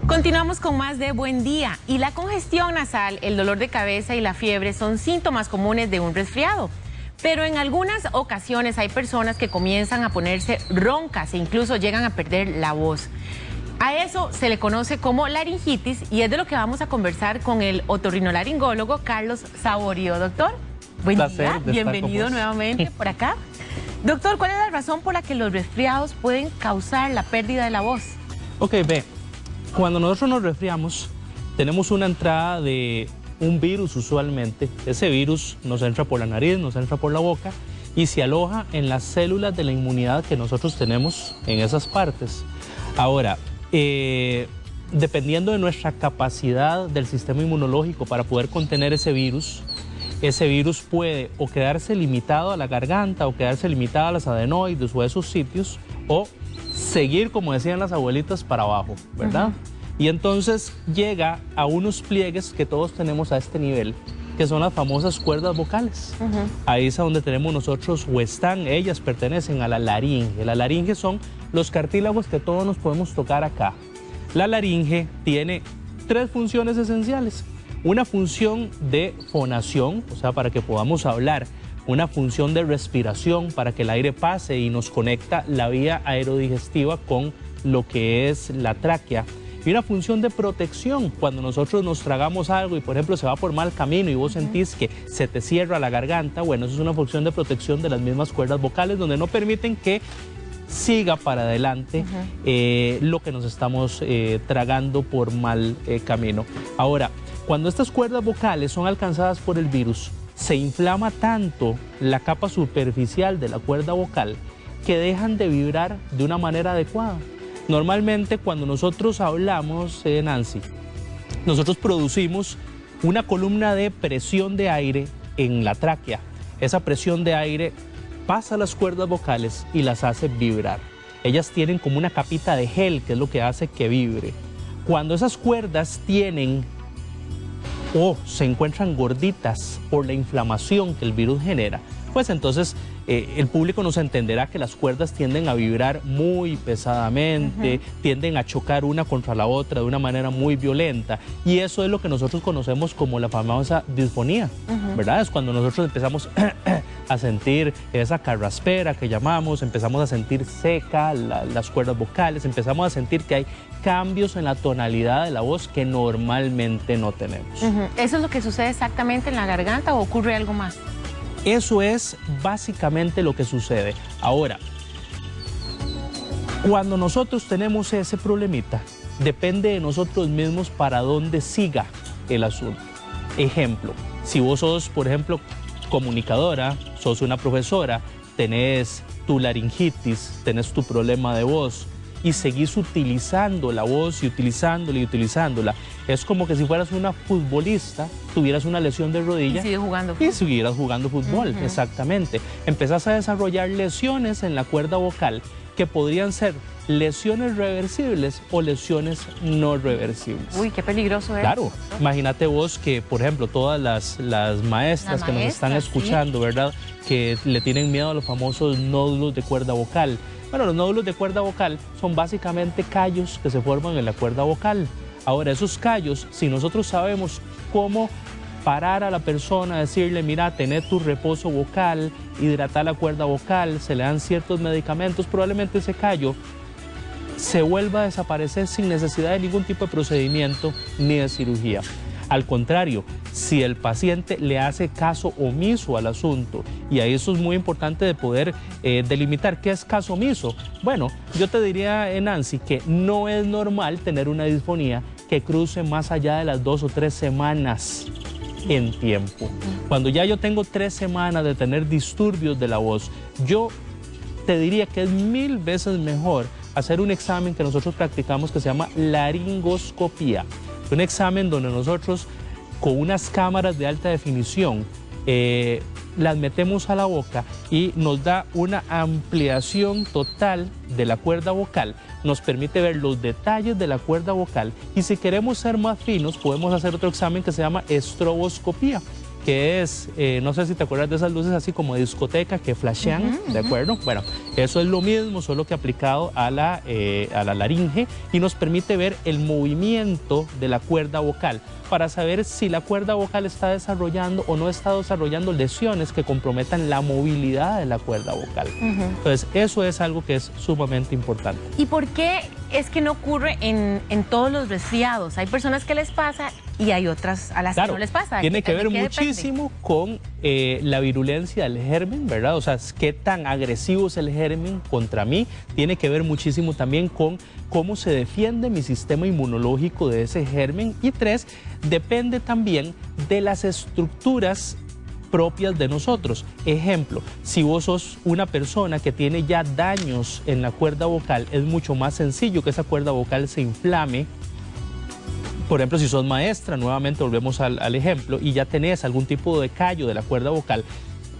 Continuamos con más de Buen Día. Y la congestión nasal, el dolor de cabeza y la fiebre son síntomas comunes de un resfriado. Pero en algunas ocasiones hay personas que comienzan a ponerse roncas e incluso llegan a perder la voz. A eso se le conoce como laringitis y es de lo que vamos a conversar con el otorrinolaringólogo Carlos Saborío. Doctor, buen día, bienvenido nuevamente por acá. Doctor, ¿cuál es la razón por la que los resfriados pueden causar la pérdida de la voz? Ok, ve, cuando nosotros nos resfriamos, tenemos una entrada de un virus usualmente. Ese virus nos entra por la nariz, nos entra por la boca y se aloja en las células de la inmunidad que nosotros tenemos en esas partes. Ahora, dependiendo de nuestra capacidad del sistema inmunológico para poder contener ese virus puede o quedarse limitado a la garganta o quedarse limitado a las adenoides o a esos sitios o seguir, como decían las abuelitas, para abajo, ¿verdad? Y entonces llega a unos pliegues que todos tenemos a este nivel, que son las famosas cuerdas vocales. Ahí es a donde tenemos nosotros, o están, ellas pertenecen a la laringe. La laringe son los cartílagos que todos nos podemos tocar acá. La laringe tiene tres funciones esenciales. Una función de fonación, o sea, para que podamos hablar. Una función de respiración, para que el aire pase y nos conecta la vía aerodigestiva con lo que es la tráquea. Y una función de protección, cuando nosotros nos tragamos algo y por ejemplo se va por mal camino y vos sentís que se te cierra la garganta, bueno, eso es una función de protección de las mismas cuerdas vocales donde no permiten que siga para adelante lo que nos estamos tragando por mal camino. Ahora, cuando estas cuerdas vocales son alcanzadas por el virus, se inflama tanto la capa superficial de la cuerda vocal que dejan de vibrar de una manera adecuada. Normalmente cuando nosotros hablamos, Nancy, nosotros producimos una columna de presión de aire en la tráquea. Esa presión de aire pasa a las cuerdas vocales y las hace vibrar. Ellas tienen como una capita de gel, que es lo que hace que vibre. Cuando esas cuerdas tienen o se encuentran gorditas por la inflamación que el virus genera, pues entonces el público nos entenderá que las cuerdas tienden a vibrar muy pesadamente, tienden a chocar una contra la otra de una manera muy violenta y eso es lo que nosotros conocemos como la famosa disfonía, ¿verdad? Es cuando nosotros empezamos a sentir esa carraspera que llamamos, empezamos a sentir seca las cuerdas vocales, empezamos a sentir que hay cambios en la tonalidad de la voz que normalmente no tenemos. ¿Eso es lo que sucede exactamente en la garganta o ocurre algo más? Eso es básicamente lo que sucede. Ahora, cuando nosotros tenemos ese problemita, depende de nosotros mismos para dónde siga el asunto. Ejemplo, si vos sos, por ejemplo, comunicadora, sos una profesora, tenés tu laringitis, tenés tu problema de voz y seguís utilizando la voz y utilizándola y utilizándola. Es como que si fueras una futbolista, tuvieras una lesión de rodilla. Y sigues jugando fútbol. Y siguieras jugando fútbol, exactamente. Empezás a desarrollar lesiones en la cuerda vocal que podrían ser lesiones reversibles o lesiones no reversibles. Uy, qué peligroso es. Claro, imagínate vos que, por ejemplo, todas las maestras que nos están escuchando, ¿verdad? Que le tienen miedo a los famosos nódulos de cuerda vocal. Bueno, los nódulos de cuerda vocal son básicamente callos que se forman en la cuerda vocal. Ahora, esos callos, si nosotros sabemos cómo parar a la persona, decirle, mira, tenés tu reposo vocal, hidratar la cuerda vocal, se le dan ciertos medicamentos, probablemente ese callo se vuelva a desaparecer sin necesidad de ningún tipo de procedimiento ni de cirugía. Al contrario, si el paciente le hace caso omiso al asunto, y ahí eso es muy importante de poder delimitar qué es caso omiso. Bueno, yo te diría, Nancy, que no es normal tener una disfonía que cruce más allá de las 2 o 3 semanas en tiempo. Cuando ya yo tengo 3 semanas de tener disturbios de la voz, yo te diría que es 1000 veces mejor hacer un examen que nosotros practicamos que se llama laringoscopía. Un examen donde nosotros con unas cámaras de alta definición las metemos a la boca y nos da una ampliación total de la cuerda vocal, nos permite ver los detalles de la cuerda vocal y si queremos ser más finos podemos hacer otro examen que se llama estroboscopía, que es, no sé si te acuerdas de esas luces así como de discoteca que flashean, ¿de acuerdo? Bueno, eso es lo mismo, solo que aplicado a la laringe y nos permite ver el movimiento de la cuerda vocal para saber si la cuerda vocal está desarrollando o no está desarrollando lesiones que comprometan la movilidad de la cuerda vocal. Entonces, eso es algo que es sumamente importante. ¿Y por qué es que no ocurre en todos los resfriados? Hay personas que les pasa y hay otras a las que no les pasa. Tiene que ver muchísimo con la virulencia del germen, ¿verdad? O sea, qué tan agresivo es el germen contra mí. Tiene que ver muchísimo también con cómo se defiende mi sistema inmunológico de ese germen. Y 3, depende también de las estructuras propias de nosotros. Ejemplo, si vos sos una persona que tiene ya daños en la cuerda vocal, es mucho más sencillo que esa cuerda vocal se inflame. Por ejemplo, si sos maestra, nuevamente volvemos al ejemplo, y ya tenés algún tipo de callo de la cuerda vocal,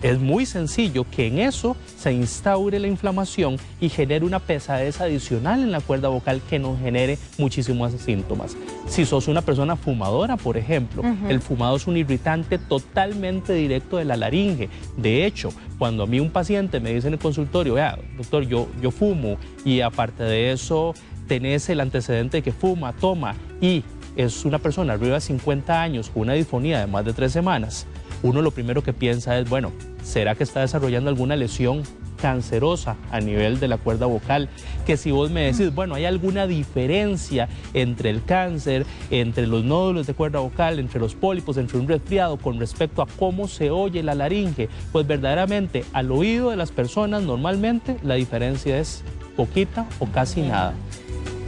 es muy sencillo que en eso se instaure la inflamación y genere una pesadez adicional en la cuerda vocal que nos genere muchísimos síntomas. Si sos una persona fumadora, por ejemplo, el fumado es un irritante totalmente directo de la laringe. De hecho, cuando a mí un paciente me dice en el consultorio, vea, doctor, yo fumo y aparte de eso tenés el antecedente de que fuma, toma y es una persona arriba de 50 años con una disfonía de más de 3 semanas, uno lo primero que piensa es, bueno, ¿será que está desarrollando alguna lesión cancerosa a nivel de la cuerda vocal? Que si vos me decís, bueno, ¿hay alguna diferencia entre el cáncer, entre los nódulos de cuerda vocal, entre los pólipos, entre un resfriado con respecto a cómo se oye la laringe? Pues verdaderamente al oído de las personas normalmente la diferencia es poquita o casi nada.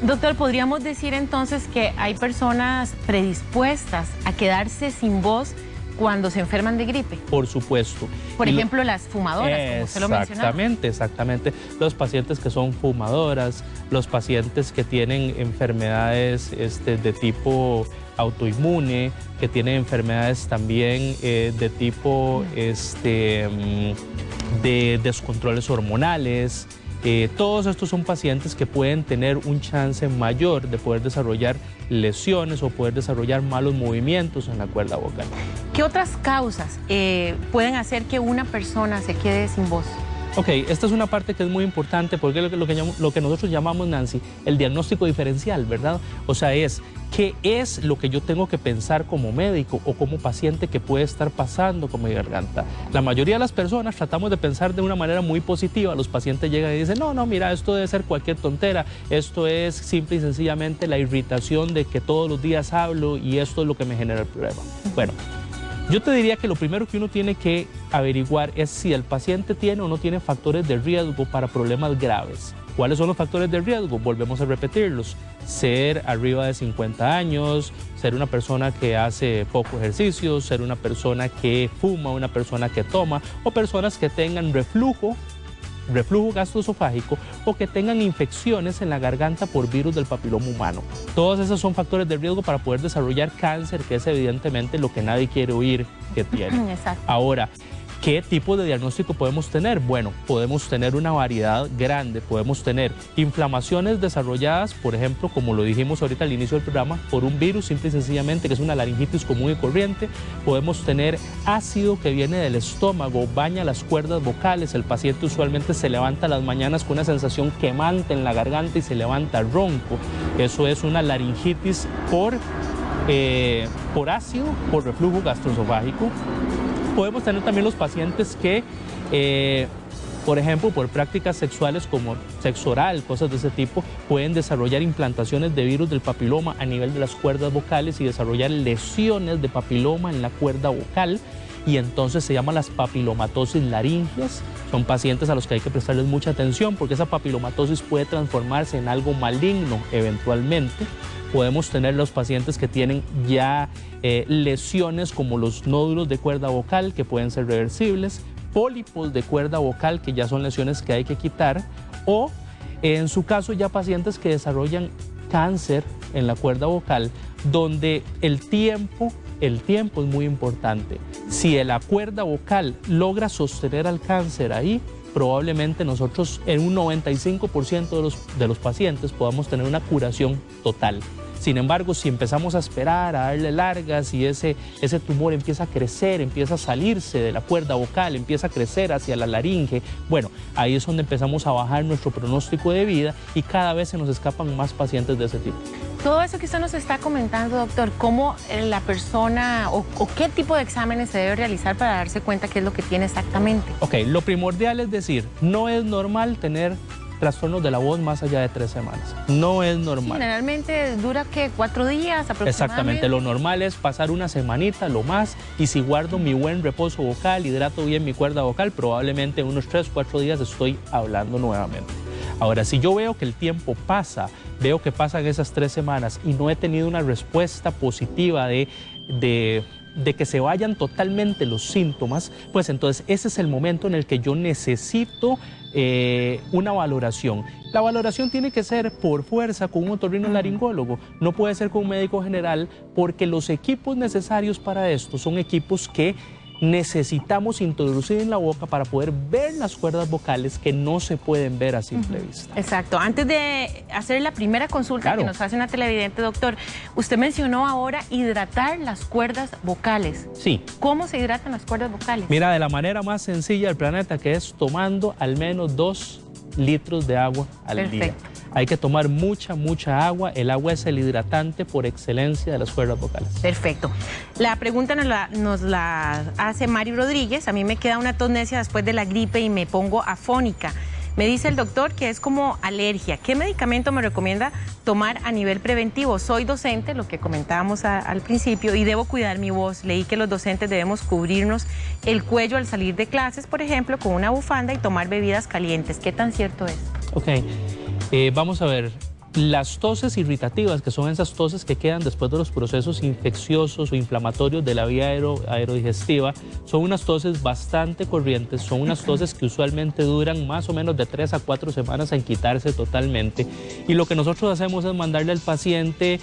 Doctor, ¿podríamos decir entonces que hay personas predispuestas a quedarse sin voz cuando se enferman de gripe? Por supuesto. Por ejemplo, las fumadoras, como usted lo mencionaba. Exactamente. Los pacientes que son fumadoras, los pacientes que tienen enfermedades de tipo autoinmune, que tienen enfermedades también de tipo de descontroles hormonales. Todos estos son pacientes que pueden tener un chance mayor de poder desarrollar lesiones o poder desarrollar malos movimientos en la cuerda vocal. ¿Qué otras causas pueden hacer que una persona se quede sin voz? Ok, esta es una parte que es muy importante porque es lo que nosotros llamamos, Nancy, el diagnóstico diferencial, ¿verdad? O sea, ¿qué es lo que yo tengo que pensar como médico o como paciente que puede estar pasando con mi garganta? La mayoría de las personas tratamos de pensar de una manera muy positiva. Los pacientes llegan y dicen, no, mira, esto debe ser cualquier tontera. Esto es simple y sencillamente la irritación de que todos los días hablo y esto es lo que me genera el problema. Bueno, yo te diría que lo primero que uno tiene que averiguar es si el paciente tiene o no tiene factores de riesgo para problemas graves. ¿Cuáles son los factores de riesgo? Volvemos a repetirlos. Ser arriba de 50 años, ser una persona que hace poco ejercicio, ser una persona que fuma, una persona que toma, o personas que tengan reflujo gastroesofágico o que tengan infecciones en la garganta por virus del papiloma humano. Todos esos son factores de riesgo para poder desarrollar cáncer, que es evidentemente lo que nadie quiere oír que tiene. Exacto. Ahora, ¿qué tipo de diagnóstico podemos tener? Bueno, podemos tener una variedad grande, podemos tener inflamaciones desarrolladas, por ejemplo, como lo dijimos ahorita al inicio del programa, por un virus simple y sencillamente, que es una laringitis común y corriente. Podemos tener ácido que viene del estómago, baña las cuerdas vocales, el paciente usualmente se levanta las mañanas con una sensación quemante en la garganta y se levanta ronco. Eso es una laringitis por ácido, por reflujo gastroesofágico. Podemos tener también los pacientes que, por ejemplo, por prácticas sexuales como sexo oral, cosas de ese tipo, pueden desarrollar implantaciones de virus del papiloma a nivel de las cuerdas vocales y desarrollar lesiones de papiloma en la cuerda vocal. Y entonces se llaman las papilomatosis laringias. Son pacientes a los que hay que prestarles mucha atención porque esa papilomatosis puede transformarse en algo maligno eventualmente. Podemos tener los pacientes que tienen ya lesiones como los nódulos de cuerda vocal que pueden ser reversibles, pólipos de cuerda vocal que ya son lesiones que hay que quitar, o en su caso ya pacientes que desarrollan cáncer en la cuerda vocal, donde el tiempo es muy importante. Si la cuerda vocal logra sostener al cáncer ahí, probablemente nosotros en un 95% de los pacientes podamos tener una curación total. Sin embargo, si empezamos a esperar, a darle largas y ese tumor empieza a crecer, empieza a salirse de la cuerda vocal, empieza a crecer hacia la laringe, bueno, ahí es donde empezamos a bajar nuestro pronóstico de vida y cada vez se nos escapan más pacientes de ese tipo. Todo eso que usted nos está comentando, doctor, ¿cómo la persona o qué tipo de exámenes se debe realizar para darse cuenta qué es lo que tiene exactamente? Ok, lo primordial es decir, no es normal tener trastornos de la voz más allá de 3 semanas. No es normal. Generalmente dura, ¿qué? 4 días aproximadamente. Exactamente, lo normal es pasar una semanita, lo más, y si guardo mi buen reposo vocal, hidrato bien mi cuerda vocal, probablemente en unos 3 o 4 días estoy hablando nuevamente. Ahora, si yo veo que el tiempo pasa, veo que pasan esas 3 semanas y no he tenido una respuesta positiva de que se vayan totalmente los síntomas, pues entonces ese es el momento en el que yo necesito una valoración. La valoración tiene que ser por fuerza con un otorrinolaringólogo, no puede ser con un médico general, porque los equipos necesarios para esto son equipos que necesitamos introducir en la boca para poder ver las cuerdas vocales que no se pueden ver a simple vista. Exacto. Antes de hacer la primera consulta que nos hace una televidente, doctor, usted mencionó ahora hidratar las cuerdas vocales. Sí. ¿Cómo se hidratan las cuerdas vocales? Mira, de la manera más sencilla del planeta, que es tomando al menos 2 litros de agua al día. Hay que tomar mucha agua. El agua es el hidratante por excelencia de las cuerdas vocales. Perfecto. La pregunta nos la hace Mari Rodríguez. A mí me queda una tos necia después de la gripe y me pongo afónica. Me dice el doctor que es como alergia. ¿Qué medicamento me recomienda tomar a nivel preventivo? Soy docente, lo que comentábamos al principio, y debo cuidar mi voz. Leí que los docentes debemos cubrirnos el cuello al salir de clases, por ejemplo, con una bufanda y tomar bebidas calientes. ¿Qué tan cierto es? Ok. Vamos a ver, las toses irritativas, que son esas toses que quedan después de los procesos infecciosos o inflamatorios de la vía aerodigestiva, son unas toses bastante corrientes, son unas toses que usualmente duran más o menos de 3 a 4 semanas en quitarse totalmente. Y lo que nosotros hacemos es mandarle al paciente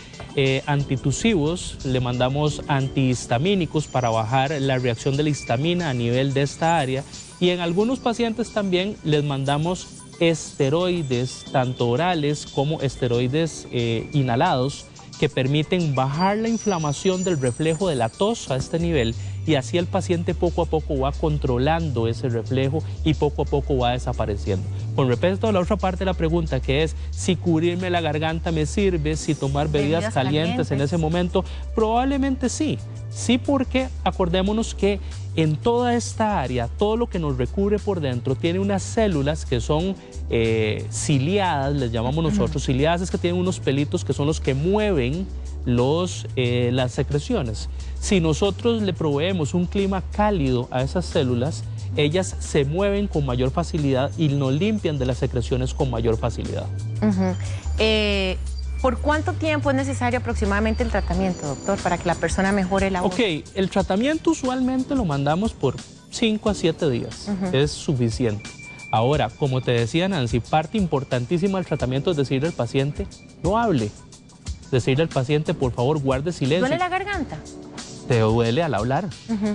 antitusivos, le mandamos antihistamínicos para bajar la reacción de la histamina a nivel de esta área, y en algunos pacientes también les mandamos esteroides, tanto orales como esteroides inhalados, que permiten bajar la inflamación del reflejo de la tos a este nivel, y así el paciente poco a poco va controlando ese reflejo y poco a poco va desapareciendo. Con respecto a la otra parte de la pregunta, que es si cubrirme la garganta me sirve, si tomar bebidas calientes en ese momento, probablemente sí. Sí, porque acordémonos que en toda esta área, todo lo que nos recubre por dentro tiene unas células que son ciliadas, les llamamos nosotros. Ciliadas es que tienen unos pelitos que son los que mueven las secreciones. Si nosotros le proveemos un clima cálido a esas células, ellas se mueven con mayor facilidad y nos limpian de las secreciones con mayor facilidad. ¿Por cuánto tiempo es necesario aproximadamente el tratamiento, doctor, para que la persona mejore la voz? Ok, el tratamiento usualmente lo mandamos por 5 a 7 días, es suficiente. Ahora, como te decía Nancy, parte importantísima del tratamiento es decirle al paciente, no hable. Decirle al paciente, por favor, guarde silencio. ¿Duele la garganta? Te duele al hablar,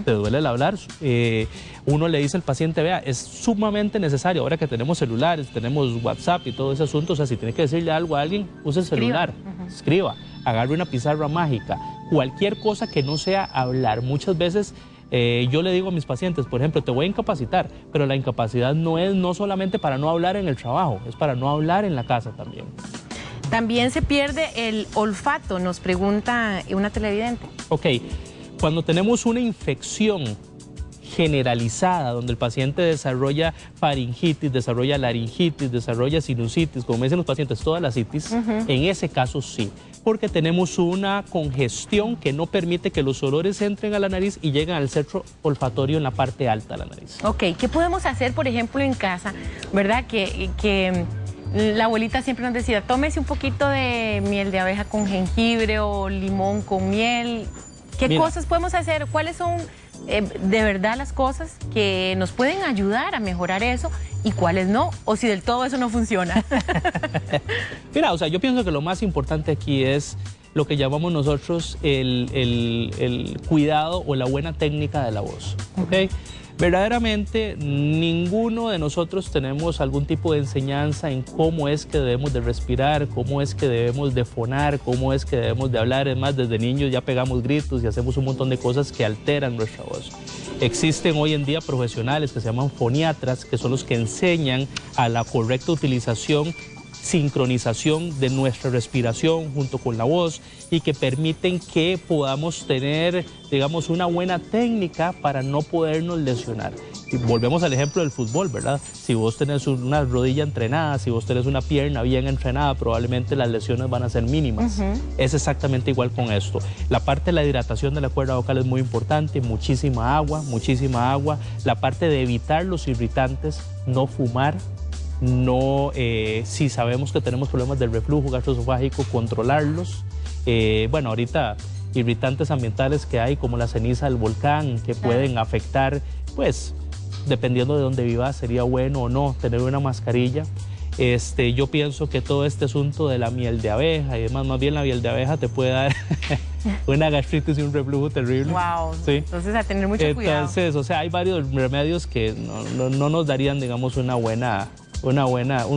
te duele al hablar. Uno le dice al paciente, vea, es sumamente necesario, ahora que tenemos celulares, tenemos WhatsApp y todo ese asunto, o sea, si tiene que decirle algo a alguien, use el celular, escriba, agarre una pizarra mágica, cualquier cosa que no sea hablar. Muchas veces yo le digo a mis pacientes, por ejemplo, te voy a incapacitar, pero la incapacidad no es solamente para no hablar en el trabajo, es para no hablar en la casa también. También se pierde el olfato, nos pregunta una televidente. Ok. Cuando tenemos una infección generalizada, donde el paciente desarrolla faringitis, desarrolla laringitis, desarrolla sinusitis, como me dicen los pacientes, todas las itis, en ese caso sí, porque tenemos una congestión que no permite que los olores entren a la nariz y lleguen al centro olfatorio en la parte alta de la nariz. Ok, ¿qué podemos hacer, por ejemplo, en casa? ¿Verdad? Que la abuelita siempre nos decía, tómese un poquito de miel de abeja con jengibre o limón con miel. ¿Qué cosas podemos hacer? ¿Cuáles son de verdad las cosas que nos pueden ayudar a mejorar eso y cuáles no? O si del todo eso no funciona. Mira, o sea, yo pienso que lo más importante aquí es lo que llamamos nosotros el cuidado o la buena técnica de la voz, ¿ok? Verdaderamente, ninguno de nosotros tenemos algún tipo de enseñanza en cómo es que debemos de respirar, cómo es que debemos de fonar, cómo es que debemos de hablar. Es más, desde niños ya pegamos gritos y hacemos un montón de cosas que alteran nuestra voz. Existen hoy en día profesionales que se llaman foniatras, que son los que enseñan a la correcta utilización, sincronización de nuestra respiración junto con la voz y que permiten que podamos tener, digamos, una buena técnica para no podernos lesionar. Y volvemos al ejemplo del fútbol, ¿verdad? Si vos tenés una rodilla entrenada, si vos tenés una pierna bien entrenada, probablemente las lesiones van a ser mínimas. Es exactamente igual con esto. La parte de la hidratación de la cuerda vocal es muy importante, muchísima agua, muchísima agua. La parte de evitar los irritantes, no fumar, no, si sabemos que tenemos problemas del reflujo gastroesofágico, controlarlos. Bueno, ahorita irritantes ambientales que hay como la ceniza del volcán que pueden afectar, pues dependiendo de dónde vivas sería bueno o no tener una mascarilla. Yo pienso que todo este asunto de la miel de abeja y demás, más bien la miel de abeja te puede dar una gastritis y un reflujo terrible. Wow, ¿sí? Entonces a tener mucho cuidado. Entonces, o sea, hay varios remedios que no nos darían, digamos, un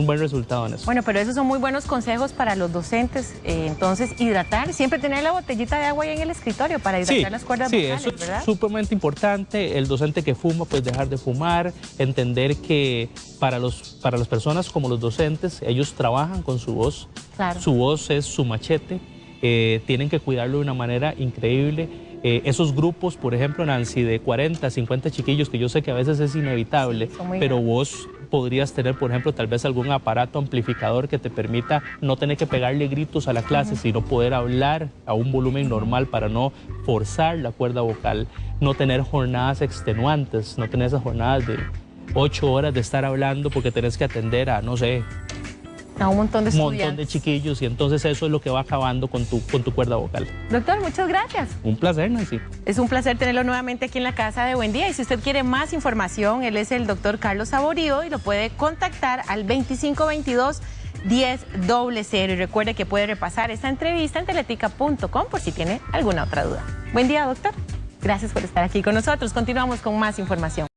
buen resultado en eso. Bueno, pero esos son muy buenos consejos para los docentes. Entonces, hidratar, siempre tener la botellita de agua ahí en el escritorio para hidratar las cuerdas vocales, eso ¿verdad? Es sumamente importante. El docente que fuma, pues dejar de fumar, entender que para las personas como los docentes, ellos trabajan con su voz. Claro. Su voz es su machete. Tienen que cuidarlo de una manera increíble. Esos grupos, por ejemplo, Nancy, de 40, 50 chiquillos, que yo sé que a veces es inevitable, pero vos podrías tener, por ejemplo, tal vez algún aparato amplificador que te permita no tener que pegarle gritos a la clase, sino poder hablar a un volumen normal para no forzar la cuerda vocal, no tener jornadas extenuantes, no tener esas jornadas de 8 horas de estar hablando porque tenés que atender a, no sé, a un montón de estudiantes. Un montón de chiquillos, y entonces eso es lo que va acabando con tu cuerda vocal. Doctor, muchas gracias. Un placer, Nancy. Es un placer tenerlo nuevamente aquí en la casa de Buen Día. Y si usted quiere más información, él es el doctor Carlos Saborío y lo puede contactar al 2522-1000. Y recuerde que puede repasar esta entrevista en teletica.com por si tiene alguna otra duda. Buen día, doctor. Gracias por estar aquí con nosotros. Continuamos con más información.